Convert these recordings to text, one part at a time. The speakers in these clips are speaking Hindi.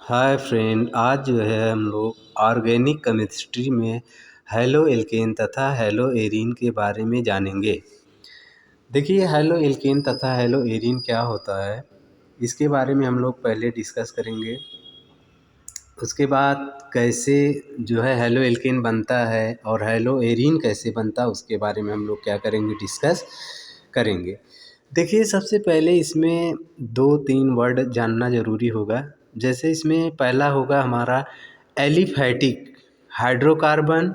हाय फ्रेंड, आज जो है हम लोग ऑर्गेनिक केमिस्ट्री में हैलो एल्केन तथा हैलो एरीन के बारे में जानेंगे। देखिए, हैलो एल्केन तथा हैलो एरीन क्या होता है, इसके बारे में हम लोग पहले डिस्कस करेंगे। उसके बाद कैसे जो है हैलो एल्केन बनता है और हैलो एरीन कैसे बनता है, उसके बारे में हम लोग क्या करेंगे, डिस्कस करेंगे। देखिए, सबसे पहले इसमें 2-3 वर्ड जानना ज़रूरी होगा। जैसे इसमें पहला होगा हमारा एलिफैटिक हाइड्रोकार्बन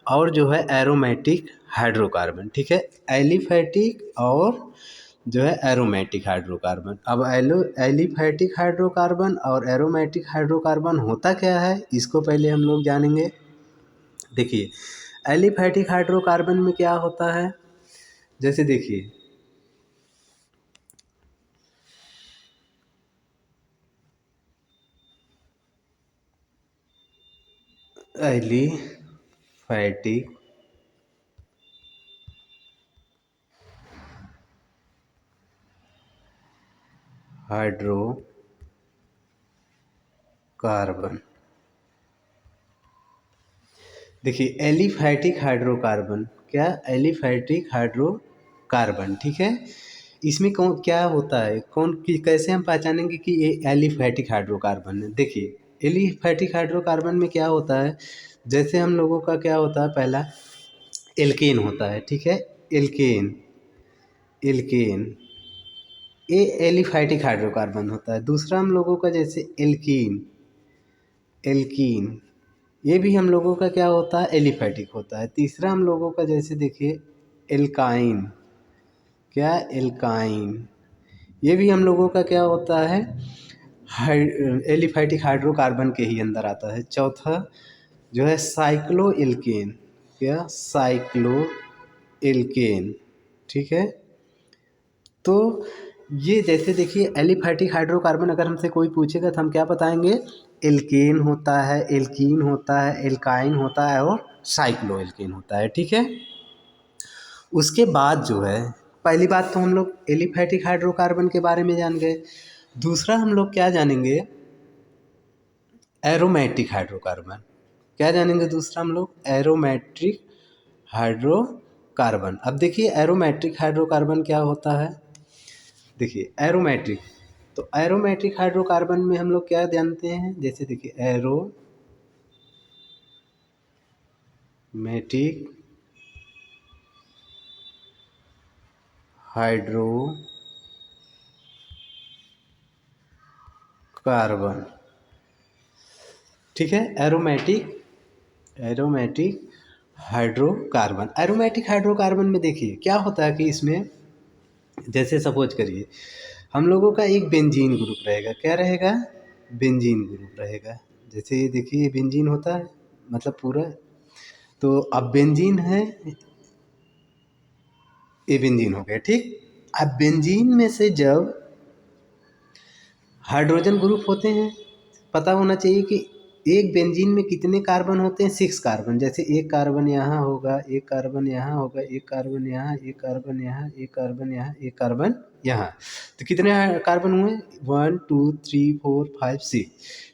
और जो है एरोमेटिक हाइड्रोकार्बन, ठीक है। एलिफैटिक और जो है एरोमेटिक हाइड्रोकार्बन। अब एलिफैटिक हाइड्रोकार्बन और एरोमेटिक हाइड्रोकार्बन होता क्या है, इसको पहले हम लोग जानेंगे। देखिए, एलिफैटिक हाइड्रोकार्बन में क्या होता है, जैसे देखिए एलिफैटिक हाइड्रोकार्बन। देखिए, एलिफैटिक हाइड्रोकार्बन, क्या एलिफैटिक हाइड्रोकार्बन, ठीक है। इसमें कौन क्या होता है, कैसे हम पहचानेंगे कि ये एलिफैटिक हाइड्रोकार्बन है। देखिए, एलिफैटिक हाइड्रोकार्बन में क्या होता है, जैसे हम लोगों का क्या होता है, पहला एल्केन होता है, ठीक है। एल्केन एल्केन ये एलिफैटिक हाइड्रोकार्बन होता है। दूसरा हम लोगों का जैसे एल्कीन एल्कीन ये भी हम लोगों का क्या होता है, एलिफैटिक होता है। तीसरा हम लोगों का जैसे देखिए एल्काइन, क्या एल्काइन, ये भी हम लोगों का क्या होता है, एलिफैटिक हाइड्रोकार्बन के ही अंदर आता है। चौथा जो है साइक्लो एल्केन, क्या साइक्लो एल्केन, ठीक है। तो ये जैसे देखिए एलिफैटिक हाइड्रोकार्बन अगर हमसे कोई पूछेगा तो हम क्या बताएंगे, एल्केन होता है, एल्कीन होता है, एल्काइन होता है और साइक्लो एल्केन होता है, ठीक है। उसके बाद जो है, पहली बात तो हम लोग एलिफैटिक हाइड्रोकार्बन के बारे में जान गए। दूसरा हम लोग क्या जानेंगे, एरोमेटिक हाइड्रोकार्बन। क्या जानेंगे दूसरा हम लोग, एरोमेट्रिक हाइड्रोकार्बन। अब देखिए एरोमेट्रिक हाइड्रोकार्बन क्या होता है। देखिए एरोमेट्रिक, तो एरोमेट्रिक हाइड्रोकार्बन में हम लोग क्या जानते हैं, जैसे देखिए एरोमेटिक हाइड्रोकार्बन, ठीक है। एरोमेटिक हाइड्रोकार्बन, एरोमेटिक हाइड्रोकार्बन में देखिए क्या होता है कि इसमें जैसे सपोज करिए हम लोगों का एक बेंजीन ग्रुप रहेगा, क्या रहेगा, बेंजीन ग्रुप रहेगा। जैसे ये देखिए ये बेंजीन होता है, मतलब पूरा, तो अब बेंजीन है, ये बेंजीन हो गया, ठीक। अब बेंजीन में से जब हाइड्रोजन ग्रुप होते हैं, पता होना चाहिए कि एक बेंजीन में कितने कार्बन होते हैं, 6 कार्बन। जैसे एक कार्बन यहाँ होगा, एक कार्बन यहाँ होगा, एक कार्बन यहाँ, एक कार्बन यहाँ, एक कार्बन यहाँ, एक कार्बन यहाँ, तो कितने कार्बन हुए, 1 2 3 4 5 6,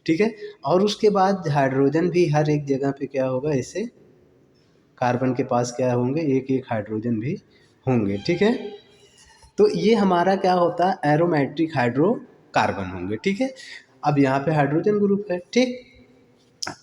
ठीक है। और उसके बाद हाइड्रोजन भी हर एक जगह पे क्या होगा, ऐसे कार्बन के पास क्या होंगे, एक एक हाइड्रोजन भी होंगे, ठीक है। तो ये हमारा क्या होता है, एरोमेट्रिक हाइड्रोकार्बन होंगे, ठीक है। अब यहाँ पे हाइड्रोजन ग्रुप है, ठीक।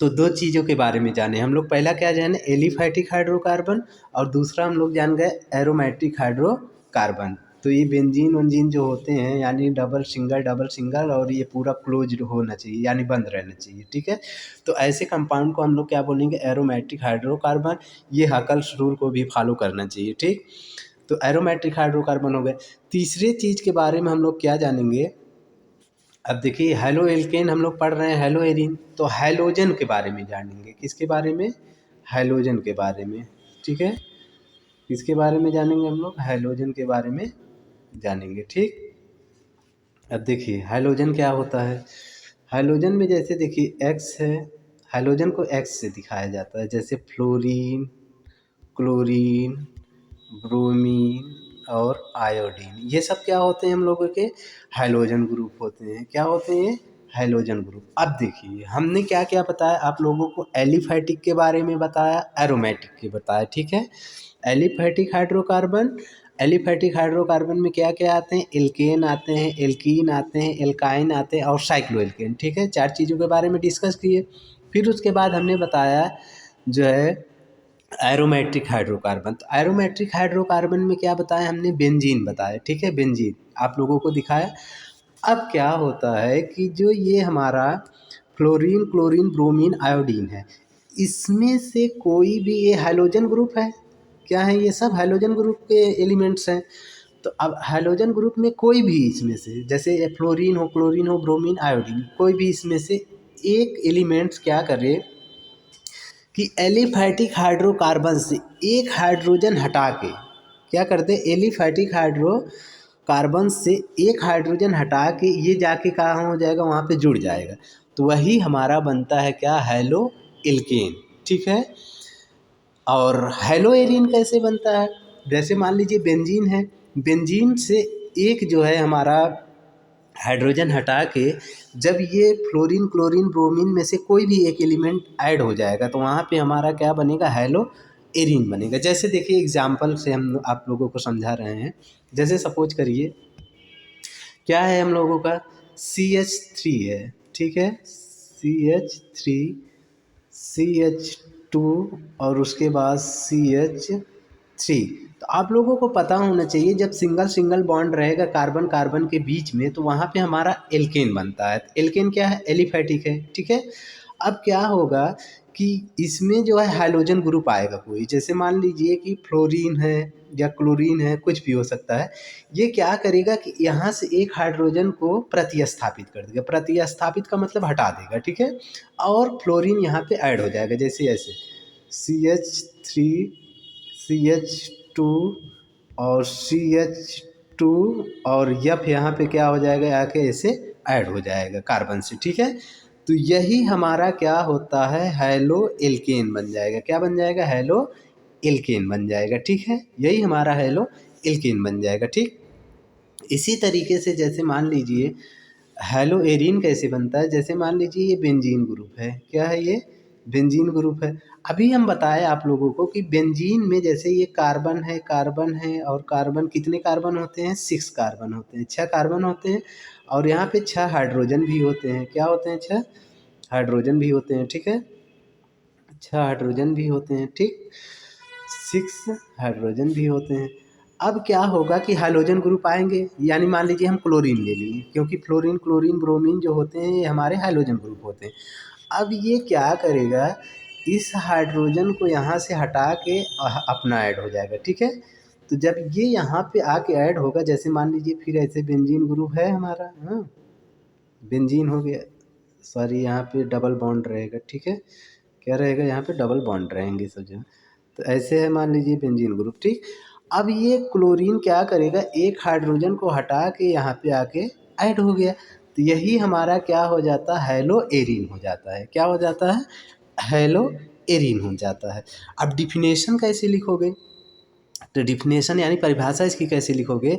तो दो चीज़ों के बारे में जाने हम लोग, पहला क्या जाने, एलिफैटिक हाइड्रोकार्बन, और दूसरा हम लोग जान गए एरोमेट्रिक हाइड्रोकार्बन। तो ये बेंजीन वंजीन जो होते हैं, यानी डबल सिंगल और ये पूरा क्लोज्ड होना चाहिए, यानी बंद रहना चाहिए, ठीक है। तो ऐसे कंपाउंड को हम लोग क्या बोलेंगे, एरोमेट्रिक हाइड्रोकार्बन। ये हकल्स रूल को भी फॉलो करना चाहिए, ठीक। तो एरोमेट्रिक हाइड्रोकार्बन हो गए। तीसरे चीज़ के बारे में हम लोग क्या जानेंगे, अब देखिए हैलो एल्केन हम लोग पढ़ रहे हैं, हैलो एरीन, तो हैलोजन के बारे में जानेंगे, किसके बारे में, हैलोजन के बारे में, ठीक है। किसके बारे में जानेंगे हम लोग, हैलोजन के बारे में जानेंगे, ठीक। अब देखिए हैलोजन क्या होता है, हैलोजन में जैसे देखिए एक्स है, हैलोजन को एक्स से दिखाया जाता है, जैसे फ्लोरीन, क्लोरीन, ब्रोमीन और आयोडीन, ये सब क्या होते हैं हम लोगों के, हैलोजन ग्रुप होते हैं। क्या होते हैं, हैलोजन ग्रुप। अब देखिए हमने क्या क्या बताया आप लोगों को, एलिफैटिक के बारे में बताया, एरोमेटिक के बताया, ठीक है। एलिफैटिक हाइड्रोकार्बन, एलिफैटिक हाइड्रोकार्बन में क्या क्या आते हैं, एल्केन आते हैं, एल्कीन आते हैं, एल्काइन आते हैं और साइक्लोएल्केन, ठीक है। 4 चीज़ों के बारे में डिस्कस किए। फिर उसके बाद हमने बताया जो है एरोमेट्रिक हाइड्रोकार्बन। तो एरोमेट्रिक हाइड्रोकार्बन में क्या बताया हमने, बेंजीन बताया, ठीक है, बेंजीन आप लोगों को दिखाया। अब क्या होता है कि जो ये हमारा फ्लोरीन, क्लोरीन, ब्रोमीन, आयोडीन है, इसमें से कोई भी ये हैलोजन ग्रुप है, क्या है, ये सब हैलोजन ग्रुप के एलिमेंट्स हैं। तो अब हैलोजन ग्रुप में कोई भी इसमें से, जैसे फ्लोरीन हो, क्लोरीन हो, ब्रोमीन, आयोडीन, कोई भी इसमें से एक एलिमेंट्स क्या करे कि एलिफैटिक हाइड्रोकार्बन से एक हाइड्रोजन हटा के क्या करते हैं, एलिफैटिक हाइड्रोकार्बन से एक हाइड्रोजन हटा के ये जाके कहाँ हो जाएगा, वहाँ पे जुड़ जाएगा। तो वही हमारा बनता है क्या, हैलो एल्केन, ठीक है। और हैलो एरीन कैसे बनता है, जैसे मान लीजिए बेंजीन है, बेंजीन से एक जो है हमारा हाइड्रोजन हटा के जब ये फ्लोरीन, क्लोरीन, ब्रोमीन में से कोई भी एक एलिमेंट ऐड हो जाएगा तो वहाँ पे हमारा क्या बनेगा, हैलो एरीन बनेगा। जैसे देखिए एग्जाम्पल से हम आप लोगों को समझा रहे हैं। जैसे सपोज करिए क्या है हम लोगों का, CH3 है, ठीक है, CH3, CH2 और उसके बाद CH3। तो आप लोगों को पता होना चाहिए जब सिंगल सिंगल बॉन्ड रहेगा कार्बन कार्बन के बीच में तो वहाँ पे हमारा एल्केन बनता है। एल्केन क्या है, एलिफैटिक है, ठीक है। अब क्या होगा कि इसमें जो है हैलोजन ग्रुप आएगा कोई, जैसे मान लीजिए कि फ्लोरीन है या क्लोरीन है, कुछ भी हो सकता है। ये क्या करेगा कि यहाँ से एक हाइड्रोजन को प्रतिस्थापित कर देगा, प्रतिस्थापित का मतलब हटा देगा, ठीक है। और फ्लोरीन यहाँ पे ऐड हो जाएगा, जैसे ऐसे CH3, CH2 और CH2 और यफ यहाँ पे क्या हो जाएगा, आके ऐसे ऐड हो जाएगा कार्बन से, ठीक है। तो यही हमारा क्या होता है, हैलो एल्केन बन जाएगा। क्या बन जाएगा, हैलो एल्केन बन जाएगा, ठीक है। यही हमारा हैलो एल्केन बन जाएगा, ठीक। इसी तरीके से जैसे मान लीजिए हैलो एरीन कैसे बनता है, जैसे मान लीजिए ये बेंजीन ग्रुप है, क्या है ये, बेंजीन ग्रुप है। अभी हम बताए आप लोगों को कि बेंजीन में जैसे ये कार्बन है, कार्बन है और कार्बन, कितने कार्बन होते हैं, 6 कार्बन होते हैं, 6 कार्बन होते हैं। और यहाँ पे 6 हाइड्रोजन भी होते हैं, क्या होते हैं, 6 हाइड्रोजन भी होते हैं, ठीक है, 6 हाइड्रोजन भी होते हैं, ठीक, 6 हाइड्रोजन भी होते हैं। अब क्या होगा कि हाइड्रोजन ग्रुप आएंगे, यानी मान लीजिए हम क्लोरीन ले लिए, क्योंकि फ्लोरीन, क्लोरीन, ब्रोमीन जो होते हैं ये हमारे हाइड्रोजन ग्रुप होते हैं। अब ये क्या करेगा, इस हाइड्रोजन को यहाँ से हटा के अपना ऐड हो जाएगा, ठीक है। तो जब ये यहाँ पे आके ऐड होगा, जैसे मान लीजिए फिर ऐसे बेंजीन ग्रुप है हमारा, हाँ बेंजीन हो गया, सॉरी यहाँ पे डबल बॉन्ड रहेगा, ठीक है, क्या रहेगा, यहाँ पे डबल बॉन्ड रहेंगे सब जगह। तो ऐसे है मान लीजिए बेंजीन ग्रुप, ठीक। अब ये क्लोरीन क्या करेगा, एक हाइड्रोजन को हटा के यहाँ पे आके ऐड हो गया। तो यही हमारा क्या हो जाता है, हैलो एरीन हो जाता है। क्या हो जाता है, हैलो एरीन हो जाता है। अब डिफिनेशन कैसे लिखोगे, तो डिफिनेशन यानी परिभाषा इसकी कैसे लिखोगे,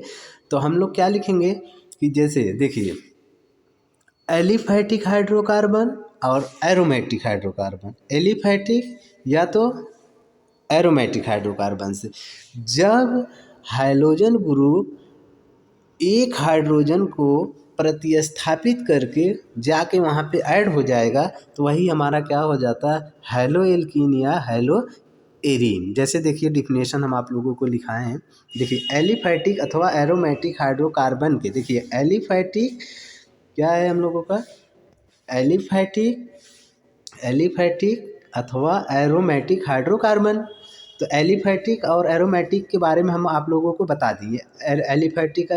तो हम लोग क्या लिखेंगे कि जैसे देखिए एलिफैटिक हाइड्रोकार्बन और एरोमेटिक हाइड्रोकार्बन, एलिफैटिक या तो एरोमेटिक हाइड्रोकार्बन से जब हाइड्रोजन ग्रुप एक हाइड्रोजन को प्रतिस्थापित करके जाके वहाँ पे ऐड हो जाएगा तो वही हमारा क्या हो जाता है, हैलो एल्कीन या हैलो एरीन। जैसे देखिए डिफिनेशन हम आप लोगों को लिखाए हैं, देखिए एलिफैटिक अथवा एरोमेटिक हाइड्रोकार्बन के, देखिए एलिफैटिक क्या है हम लोगों का, एलिफैटिक, एलिफैटिक अथवा एरोमेटिक हाइड्रोकार्बन। तो एलिफैटिक और एरोमेटिक के बारे में हम आप लोगों को बता दिए। एलिफैटिक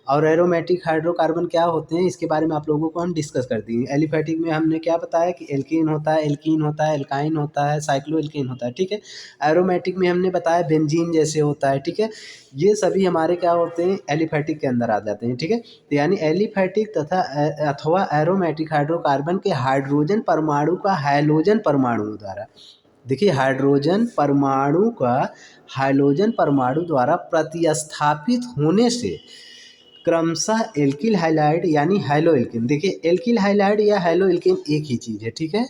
और एरोमेटिक हाइड्रोकार्बन क्या होते हैं इसके बारे में आप लोगों को हम डिस्कस कर दिए। एलिफैटिक में हमने क्या बताया कि एल्कीन होता है, एल्कीन होता है, एल्काइन होता है, साइक्लो एल्कीन होता है, ठीक है। एरोमेटिक में हमने बताया बेंजीन जैसे होता है, ठीक है। ये सभी हमारे क्या होते हैं, एलिफैटिक के अंदर आ जाते हैं, ठीक है। तो यानी एलिफैटिक तथा अथवा एरोमेटिक हाइड्रोकार्बन के हाइड्रोजन परमाणु का हैलोजन परमाणु द्वारा, देखिए हाइड्रोजन परमाणु का हाइड्रोजन परमाणु द्वारा प्रतिस्थापित होने से क्रमशः एल्किल हाइलाइड यानी हैलो एल्केन, देखिए एल्किल हाइलाइड या हैलो एल्केन एक ही चीज़ है, ठीक है,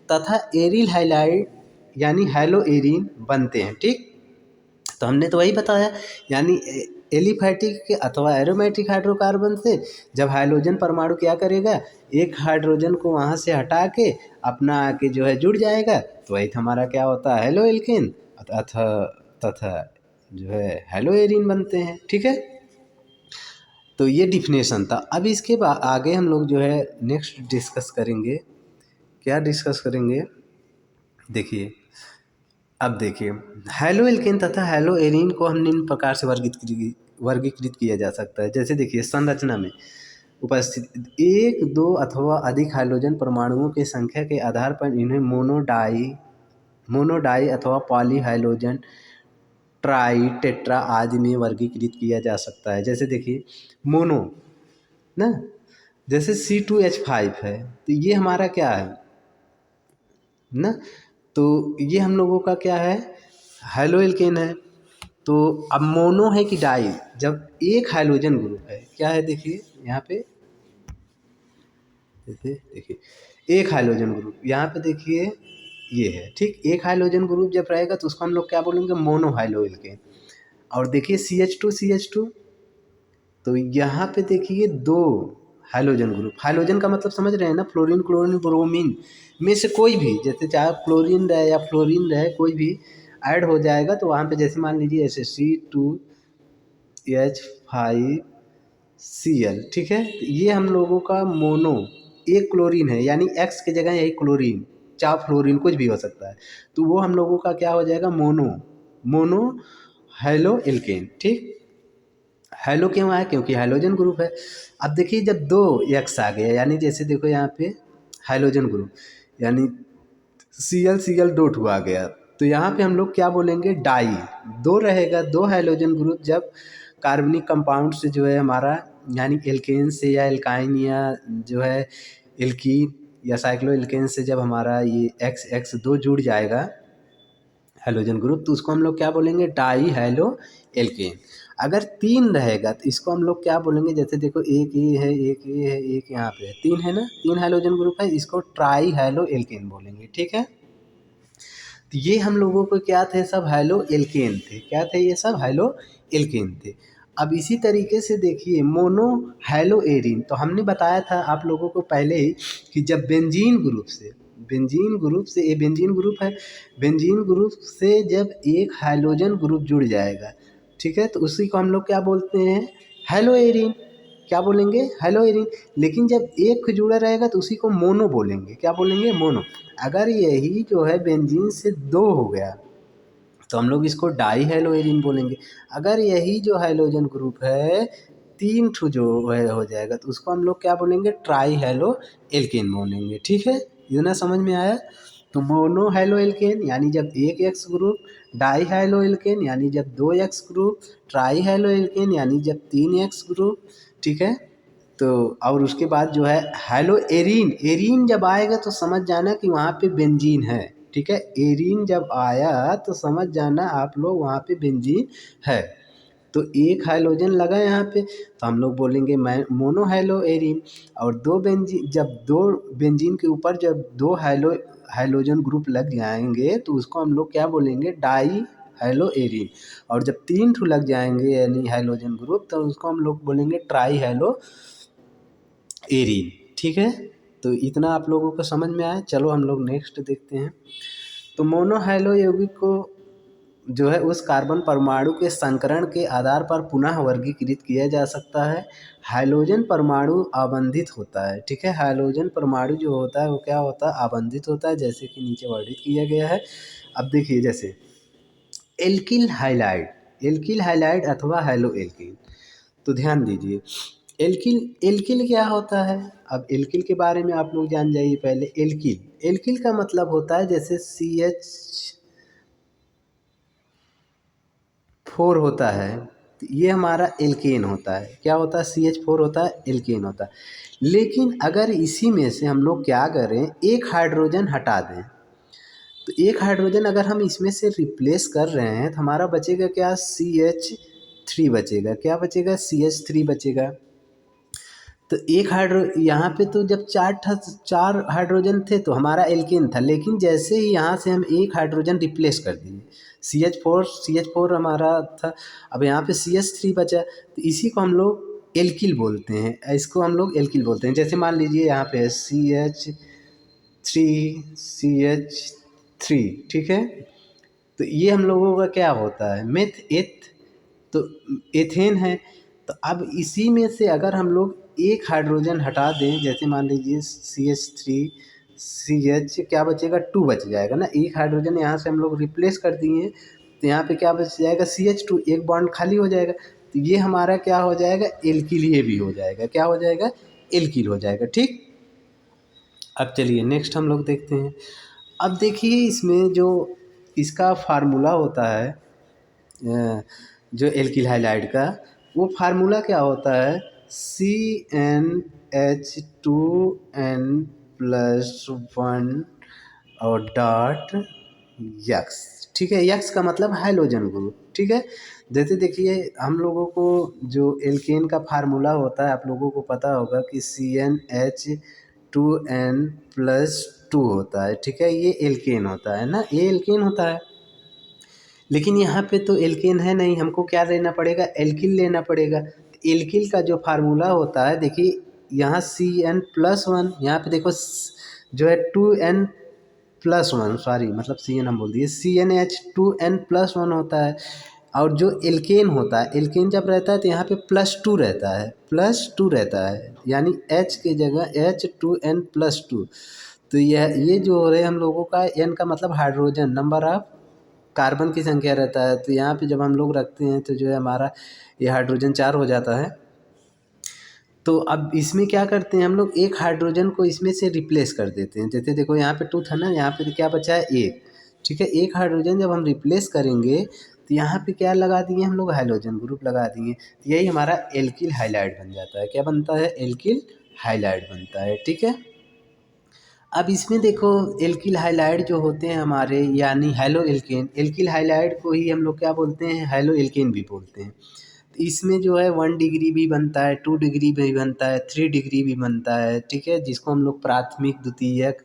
तथा एरिल हाइलाइड यानी हैलो एरीन बनते हैं, ठीक। तो हमने तो वही बताया, यानी एलिफैटिक के अथवा एरोमेटिक हाइड्रोकार्बन से जब हाइड्रोजन परमाणु क्या करेगा, एक हाइड्रोजन को वहाँ से हटा के अपना आके जो है जुड़ जाएगा, तो वही हमारा क्या होता है, हेलो एल्केन तथा जो है हेलो एरीन बनते हैं, ठीक है। तो ये डिफिनेशन था। अब इसके बाद आगे हम लोग जो है नेक्स्ट डिस्कस करेंगे, क्या डिस्कस करेंगे, देखिए अब देखिए हैलो एल्केन तथा हैलो एरीन को हम निम्न प्रकार से वर्गीकृत किया जा सकता है। जैसे देखिए संरचना में उपस्थित एक, दो अथवा अधिक हाइड्रोजन परमाणुओं की संख्या के आधार पर इन्हें मोनोडाई अथवा पॉली हाइड्रोजन, ट्राई, टेट्रा आदि में वर्गीकृत किया जा सकता है। जैसे देखिए मोनो ना, जैसे C2H5 है, तो ये हमारा क्या है ना, तो ये हम लोगों का क्या है, हैलो एल्केन है। तो अब मोनो है कि डाई, जब एक हाइड्रोजन ग्रुप है, क्या है देखिए यहाँ पे, देखिए एक हाइड्रोजन ग्रुप यहाँ पे देखिए ये है, ठीक, एक हाइड्रोजन ग्रुप जब रहेगा तो उसको हम लोग क्या बोलेंगे, मोनो हाइलो एल्केन। और देखिए CH2 तो यहाँ पे देखिए दो हाइड्रोजन ग्रुप, हाइड्रोजन का मतलब समझ रहे हैं ना, फ्लोरीन, क्लोरीन, ब्रोमीन में से कोई भी, जैसे चाहे क्लोरीन रहे या फ्लोरीन रहे, कोई भी ऐड हो जाएगा तो वहाँ पे जैसे मान लीजिए ऐसे C2H5Cl, ठीक है, तो ये हम लोगों का मोनो, एक क्लोरीन है यानी X की जगह यही क्लोरीन, चाहे फ्लोरीन कुछ भी हो सकता है, तो वो हम लोगों का क्या हो जाएगा, मोनो हेलो एल्केन, ठीक। हेलो क्यों आया, क्योंकि हाइड्रोजन ग्रुप है। अब देखिए जब दो एक्स आ गया, यानी जैसे देखो यहाँ पे हाइड्रोजन ग्रुप, यानी Cl दो ठो आ गया, तो यहाँ पे हम लोग क्या बोलेंगे, डाई, दो रहेगा, दो हाइड्रोजन ग्रुप जब कार्बनिक कंपाउंड से जो है हमारा, यानी एल्केन से या एल्काइन या जो है एल्कीन या साइक्लो एल्केन से जब हमारा ये एक्स दो जुड़ जाएगा हाइड्रोजन ग्रुप, तो उसको हम लोग क्या बोलेंगे, डाई हैलो एल्केन। अगर तीन रहेगा तो इसको हम लोग क्या बोलेंगे, जैसे देखो एक ये है, एक ये है, एक यहाँ पे है, तीन है ना, तीन हाइड्रोजन ग्रुप है, इसको ट्राई हैलो एल्केन बोलेंगे, ठीक है। तो ये हम लोगों को क्या थे, सब हैलो एल्केन थे, क्या थे ये सब हैलो एल्केन थे। अब इसी तरीके से देखिए मोनो हैलो एरीन, तो हमने बताया था आप लोगों को पहले ही कि जब बेंजीन ग्रुप से ये बेंजीन ग्रुप है, बेंजीन ग्रुप से जब एक हाइड्रोजन ग्रुप जुड़ जाएगा, ठीक है, तो उसी को हम लोग क्या बोलते हैं, हैलो एरीन, क्या बोलेंगे, हैलो एरीन। लेकिन जब एक जुड़ा रहेगा तो उसी को मोनो बोलेंगे, क्या बोलेंगे, मोनो। अगर यही जो है बेंजीन से दो हो गया तो हम लोग इसको डाई हैलो एरीन बोलेंगे। अगर यही जो हाइड्रोजन ग्रुप है तीन ठो जो है हो जाएगा तो उसको हम लोग क्या बोलेंगे, ट्राई हैलो एल्केन बोलेंगे, ठीक है, इतना समझ में आया। तो मोनो हैलो एल्केन यानी जब एक x group, die hello alkene यानी जब दो x group, try hello alkene यानी जब तीन एक्स ग्रुप, ठीक है। तो और उसके बाद जो है हैलो एरीन, एरीन जब आएगा तो समझ जाना कि वहाँ पे बेंजीन है, ठीक है, एरीन जब आया तो समझ जाना आप लोग वहाँ पे बेंजीन है। तो एक हाइड्रोजन लगा यहाँ पे तो हम लोग बोलेंगे मोनो हैलो एरीन। और दो बेंजीन, जब दो बेंजीन के ऊपर जब दो हाइड्रोजन ग्रुप लग जाएंगे तो उसको हम लोग क्या बोलेंगे, डाई हैलो एरीन। और जब तीन ठो लग जाएंगे यानी हाइड्रोजन ग्रुप तो उसको हम लोग बोलेंगे ट्राई हैलो एरीन, ठीक है। तो इतना आप लोगों को समझ में आया, चलो हम लोग नेक्स्ट देखते हैं। तो मोनोहाइलो यौगिक को जो है उस कार्बन परमाणु के संकरण के आधार पर पुनः वर्गीकृत किया जा सकता है। हाइड्रोजन परमाणु आबंधित होता है, ठीक है, हाइड्रोजन परमाणु जो होता है वो क्या होता है, आबंधित होता है, जैसे कि नीचे वर्णित किया गया है। अब देखिए जैसे एल्किल हाइलाइड अथवा हैलो एल्किल, तो ध्यान दीजिए एल्किल क्या होता है। अब एल्किल के बारे में आप लोग जान जाइए पहले। एल्किल का मतलब होता है जैसे CH4 होता है तो ये हमारा एल्केन होता है, क्या होता है, CH4 होता है, एल्केन होता है। लेकिन अगर इसी में से हम लोग क्या करें, एक हाइड्रोजन हटा दें, तो एक हाइड्रोजन अगर हम इसमें से रिप्लेस कर रहे हैं तो हमारा बचेगा क्या, CH 3 बचेगा। क्या बचेगा? CH3 बचेगा। तो एक यहाँ पे तो जब 4 हाइड्रोजन थे तो हमारा एल्केन था, लेकिन जैसे ही यहाँ से हम एक हाइड्रोजन रिप्लेस कर दिए, CH4 हमारा था, अब यहाँ पे CH3 बचा, तो इसी को हम लोग एल्किल बोलते हैं, इसको हम लोग एल्किल बोलते हैं। जैसे मान लीजिए यहाँ पे CH3, ठीक है, तो ये हम लोगों का क्या होता है? तो एथेन है। तो अब इसी में से अगर हम लोग एक हाइड्रोजन हटा दें, जैसे मान लीजिए CH3 CH, क्या बचेगा? 2 बच जाएगा ना। एक हाइड्रोजन यहाँ से हम लोग रिप्लेस कर दिए, तो यहाँ पे क्या बच जाएगा? CH2, एक बॉन्ड खाली हो जाएगा, तो ये हमारा क्या हो जाएगा? एल्किल। ये भी हो जाएगा, क्या हो जाएगा? एल्किल हो जाएगा। ठीक, अब चलिए नेक्स्ट हम लोग देखते हैं। अब देखिए इसमें जो इसका फार्मूला होता है, जो एल्किल हाइलाइड का, वो फार्मूला क्या होता है? CnH2n+1 और डॉट यक्स। ठीक है, यक्स का मतलब हाइलोजन ग्रुप। ठीक है, जैसे देखिए हम लोगों को जो एल्केन का फार्मूला होता है, आप लोगों को पता होगा कि CnH2n+2 होता है। ठीक है, ये एल्केन होता है ना, ये एल्केन होता है। लेकिन यहाँ पे तो एल्केन है नहीं, हमको क्या लेना पड़ेगा? एल्किल लेना पड़ेगा। एल्किल का जो फार्मूला होता है, देखिए यहाँ Cn+1, यहाँ पे देखो जो है 2n+1, सॉरी मतलब Cn हम बोल दिए, CnH2n+1 होता है। और जो एल्केन होता है, एल्केन जब रहता है तो यहाँ पे +2 रहता है, +2 रहता है, यानी H की जगह H2n+2। तो ये जो हो रहे हैं हम लोगों का, n का मतलब हाइड्रोजन, नंबर ऑफ कार्बन की संख्या रहता है। तो यहाँ पे जब हम लोग रखते हैं तो जो है हमारा ये हाइड्रोजन 4 हो जाता है। तो अब इसमें क्या करते हैं हम लोग? एक हाइड्रोजन को इसमें से रिप्लेस कर देते हैं। जैसे देखो यहाँ पे 2 था ना, यहाँ पे क्या बचा है? 1। ठीक है, एक हाइड्रोजन जब हम रिप्लेस करेंगे तो यहाँ पे क्या लगा दिए हम लोग? हाइड्रोजन ग्रुप लगा दिए। तो यही हमारा एल्किल हाइलाइड बन जाता है। क्या बनता है? एल्किल हाइलाइड बनता है। ठीक है, अब इसमें देखो एल्किल हाइलाइड जो होते हैं हमारे, यानी हैलो एल्केन, एल्किल हाइलाइड को ही हम लोग क्या बोलते हैं? हैलो एल्केन भी बोलते हैं। तो इसमें जो है 1 डिग्री भी बनता है, 2 डिग्री भी बनता है, 3 डिग्री भी बनता है। ठीक है, जिसको हम लोग प्राथमिक, द्वितीयक,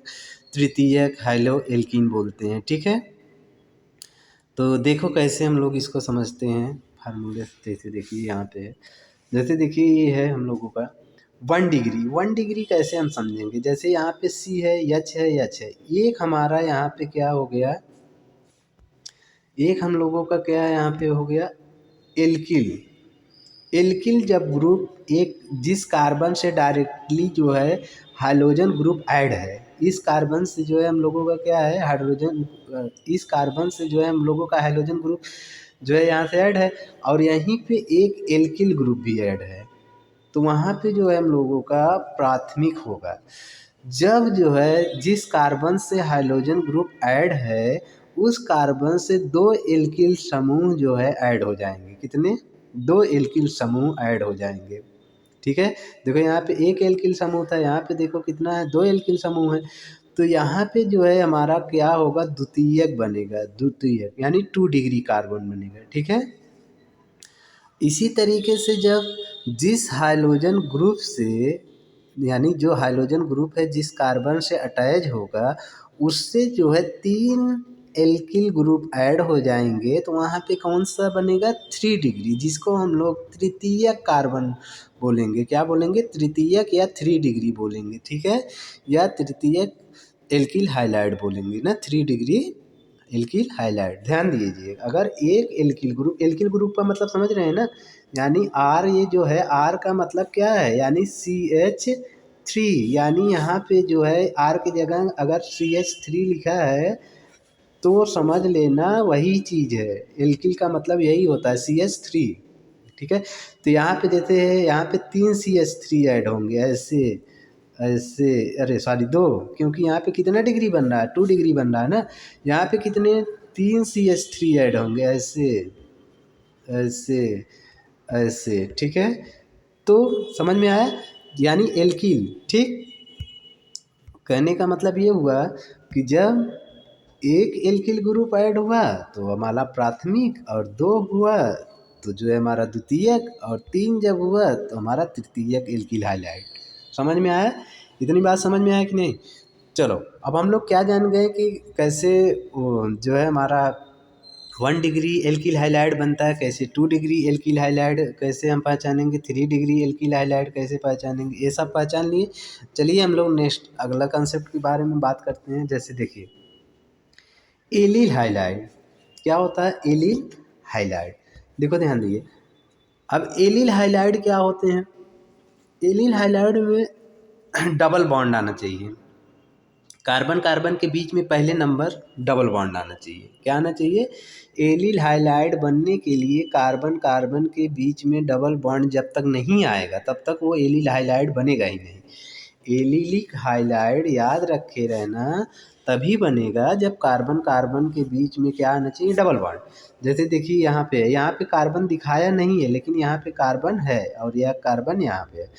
तृतीयक हैलो एल्कीन बोलते हैं। ठीक है, तो देखो कैसे हम लोग इसको समझते हैं फार्मूले से। जैसे देखिए यहाँ पे है, जैसे देखिए ये है हम लोगों का 1 डिग्री कैसे हम समझेंगे? जैसे यहाँ पे C है, H है, H है, एक हमारा यहाँ पे क्या हो गया? एक हम लोगों का क्या यहाँ पे हो गया? एल्किल। एल्किल जब ग्रुप एक जिस कार्बन से डायरेक्टली जो है हाइड्रोजन ग्रुप ऐड है, इस कार्बन से जो है हम लोगों का क्या है? हाइड्रोजन, इस कार्बन से जो है हम लोगों का हाइड्रोजन ग्रुप जो है यहाँ से ऐड है, और यहीं पे एक एल्किल ग्रुप भी ऐड है। तो वहाँ पे जो है हम लोगों का प्राथमिक होगा। जब जो है जिस कार्बन से हाइड्रोजन ग्रुप ऐड है, उस कार्बन से 2 एल्किल समूह जो है ऐड हो जाएंगे। कितने? 2 एल्किल समूह ऐड हो जाएंगे। ठीक है, देखो यहाँ पे एक एल्किल समूह था, यहाँ पे देखो कितना है? 2 एल्किल समूह है। तो यहाँ पे जो है हमारा क्या होगा? द्वितीयक बनेगा, द्वितीयक यानी 2 डिग्री कार्बन बनेगा। ठीक है, इसी तरीके से जब जिस हाइड्रोजन ग्रुप से, यानी जो हाइड्रोजन ग्रुप है जिस कार्बन से अटैच होगा, उससे जो है 3 एल्किल ग्रुप ऐड हो जाएंगे, तो वहाँ पे कौन सा बनेगा? 3 डिग्री, जिसको हम लोग तृतीयक कार्बन बोलेंगे। क्या बोलेंगे? तृतीयक या 3 डिग्री बोलेंगे। ठीक है, या तृतीयक एल्किल हाइलाइड बोलेंगे ना, 3 डिग्री एल्किल हाइलाइड। ध्यान दीजिए, अगर एक एल्किल ग्रुप का मतलब समझ रहे हैं ना, यानी आर, ये जो है आर का मतलब क्या है? यानी CH3, यानी यहाँ पे जो है आर की जगह अगर CH3 लिखा है तो समझ लेना वही चीज़ है। एल्किल का मतलब यही होता है, CH3। ठीक है, तो यहाँ पे जैसे है, यहाँ पे 3 CH3 ऐड होंगे, ऐसे ऐसे, अरे सॉरी 2, क्योंकि यहाँ पे कितना डिग्री बन रहा है? 2 डिग्री बन रहा है ना। यहाँ पे कितने? 3 CH3 ऐड होंगे, ऐसे ऐसे ऐसे। ठीक है, तो समझ में आया? यानी एल्किल। ठीक, कहने का मतलब ये हुआ कि जब एक एल्किल ग्रुप ऐड हुआ तो हमारा प्राथमिक, और 2 हुआ तो जो है हमारा द्वितीयक, और 3 जब हुआ तो हमारा तृतीयक एल्किल हाइलाइड। समझ में आया? इतनी बात समझ में आया कि नहीं? चलो अब हम लोग क्या जान गए कि कैसे जो है हमारा 1 डिग्री एल्किल हाइलाइड बनता है, कैसे 2 डिग्री एल्किल हाइलाइड कैसे हम पहचानेंगे, 3 डिग्री एल्किल हाइलाइड कैसे पहचानेंगे, ये सब पहचान लिए। चलिए हम लोग नेक्स्ट अगला कंसेप्ट के बारे में बात करते हैं। जैसे देखिए एलिल हाइलाइड क्या होता है? एलिल हाइलाइड, देखो ध्यान दिए। अब एलिल हाइलाइड क्या होते हैं? एलिल हाइलाइड में डबल बॉन्ड आना चाहिए, कार्बन कार्बन के बीच में पहले नंबर डबल बॉन्ड आना चाहिए। क्या आना चाहिए? एलिल हाइलाइड बनने के लिए कार्बन कार्बन के बीच में डबल बॉन्ड जब तक नहीं आएगा तब तक वो एलिल हाइलाइड बनेगा ही नहीं। एलिलिक हाइलाइड याद रखे रहना तभी बनेगा जब कार्बन कार्बन के बीच में क्या आना चाहिए? Double bond. जैसे देखिए यहाँ पे कार्बन दिखाया नहीं है लेकिन यहाँ पे कार्बन है और यह कार्बन यहाँ पे है,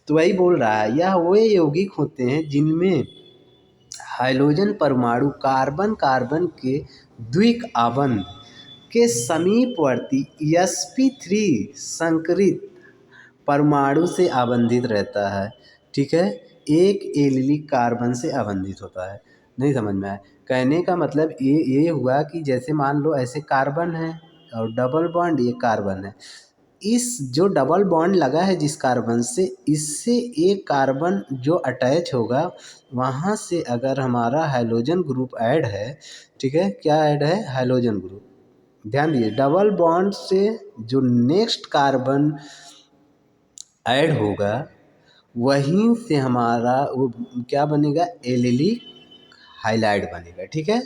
तो वही बोल रहा है यह वो यौगिक होते हैं जिनमें हाइड्रोजन परमाणु कार्बन कार्बन के द्विक आबंध के समीपवर्ती sp3 संकरित परमाणु से आबंधित रहता है। ठीक है, एक एलिलिक कार्बन से आबंधित होता है। नहीं समझ में आया? कहने का मतलब ये हुआ कि जैसे मान लो ऐसे कार्बन है और डबल बॉन्ड ये कार्बन है, इस जो डबल बॉन्ड लगा है जिस कार्बन से, इससे एक कार्बन जो अटैच होगा वहाँ से अगर हमारा हाइड्रोजन ग्रुप ऐड है, ठीक है, क्या ऐड है? Hydrogen group. ध्यान दीजिए, डबल बॉन्ड से जो नेक्स्ट कार्बन ऐड होगा वहीं से हमारा वो क्या बनेगा? एलिलिक हाइलाइड बनेगा। ठीक है,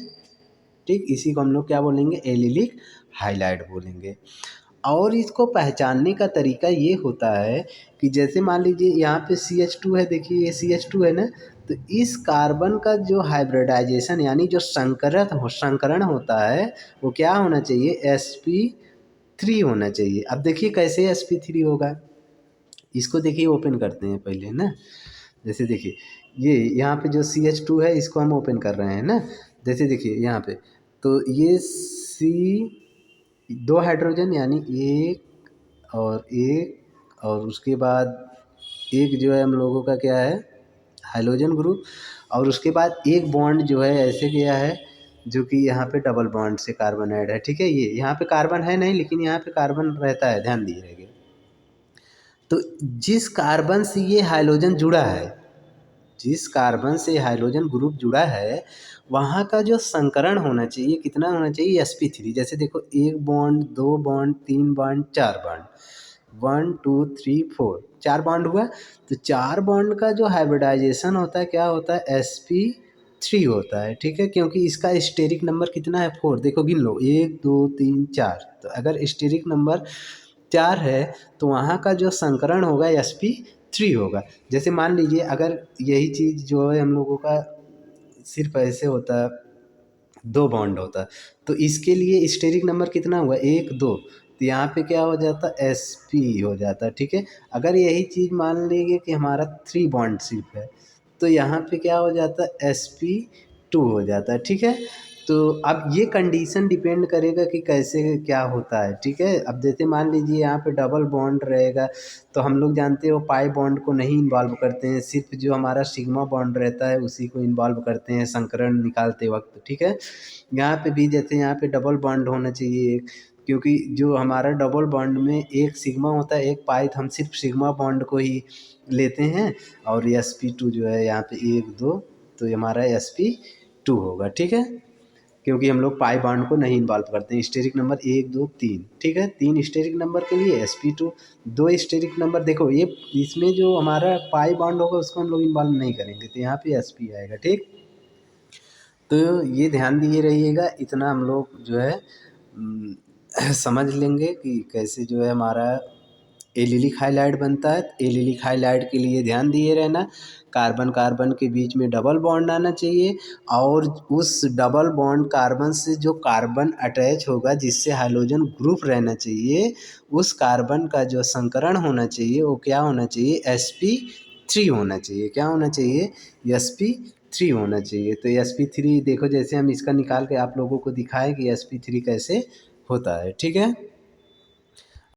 ठीक, इसी को हम लोग क्या बोलेंगे? एलिलिक हाइलाइड बोलेंगे। और इसको पहचानने का तरीका ये होता है कि जैसे मान लीजिए यहाँ पे CH2 है, देखिए ये CH2 है ना, तो इस कार्बन का जो हाइब्रिडाइजेशन यानी जो संकरण होता है वो क्या होना चाहिए? sp3 होना चाहिए। अब देखिए कैसे sp3 होगा, इसको देखिए ओपन करते हैं पहले ना। जैसे देखिए ये यहाँ पे जो CH2 है इसको हम ओपन कर रहे हैं ना, जैसे देखिए यहाँ पे तो ये दो हाइड्रोजन यानी एक और उसके बाद एक जो है हम लोगों का क्या है? हाइड्रोजन ग्रुप, और उसके बाद एक बॉन्ड जो है ऐसे गया है जो कि यहाँ पे डबल बॉन्ड से कार्बन ऐड है। ठीक है, ये यहाँ पे कार्बन है नहीं लेकिन यहाँ पे कार्बन रहता है, ध्यान दीजिएगा। तो जिस कार्बन से ये हाइड्रोजन जुड़ा है, जिस कार्बन से हाइड्रोजन ग्रुप जुड़ा है वहाँ का जो संकरण होना चाहिए कितना होना चाहिए? sp3। जैसे देखो 1 bond 2 bond 3 bond 4 bond, 1 2 3 4, 4 bond हुआ। तो 4 बॉन्ड का जो हाइब्रिडाइजेशन होता है क्या होता है? sp3 होता है। ठीक है, क्योंकि इसका स्टेरिक नंबर कितना है? 4। देखो गिन लो 1 2 3 4, तो अगर स्टेरिक नंबर 4 है तो वहाँ का जो संकरण होगा sp3 होगा। जैसे मान लीजिए अगर यही चीज़ जो है हम लोगों का सिर्फ ऐसे होता, 2 बॉन्ड होता, तो इसके लिए स्टेरिक नंबर कितना हुआ? 1 2, तो यहाँ पे क्या हो जाता? sp हो जाता। ठीक है, अगर यही चीज़ मान लीजिए कि हमारा 3 बॉन्ड सिर्फ है तो यहाँ पे क्या हो जाता? sp2 हो जाता है। ठीक है, तो अब ये कंडीशन डिपेंड करेगा कि कैसे क्या होता है। ठीक है, अब जैसे मान लीजिए यहाँ पे डबल बॉन्ड रहेगा तो हम लोग जानते हो पाई बॉन्ड को नहीं इन्वॉल्व करते हैं, सिर्फ जो हमारा सिग्मा बॉन्ड रहता है उसी को इन्वॉल्व करते हैं संकरण निकालते वक्त। ठीक है, यहाँ पे भी जैसे यहाँ पे डबल बॉन्ड होना चाहिए क्योंकि जो हमारा डबल बॉन्ड में एक सिग्मा होता है एक पाई, तो हम सिर्फ सिग्मा बॉन्ड को ही लेते हैं, और sp2 जो है यहाँ पे 1 2, तो ये हमारा sp2 होगा। ठीक है, क्योंकि हम लोग पाई बॉन्ड को नहीं इन्वॉल्व करते हैं। स्टेरिक नंबर 1 2 3, ठीक है, 3 स्टेरिक नंबर के लिए sp2, 2 स्टेरिक नंबर देखो ये इसमें जो हमारा पाई बॉन्ड होगा उसको हम लोग इन्वॉल्व नहीं करेंगे तो यहाँ पे sp आएगा। ठीक, तो ये ध्यान दिए रहिएगा, इतना हम लोग जो है समझ लेंगे कि कैसे जो है हमारा एलिलिक हाइलाइड बनता है। एलिलिक हाइलाइड के लिए ध्यान दिए रहना, कार्बन कार्बन के बीच में डबल बॉन्ड आना चाहिए, और उस डबल बॉन्ड कार्बन से जो कार्बन अटैच होगा जिससे हाइड्रोजन ग्रुप रहना चाहिए, उस कार्बन का जो संकरण होना चाहिए वो क्या होना चाहिए? sp3 होना चाहिए। क्या होना चाहिए? sp3 होना चाहिए। तो sp3 देखो जैसे हम इसका निकाल के आप लोगों को दिखाएं कि sp3 कैसे होता है। ठीक है।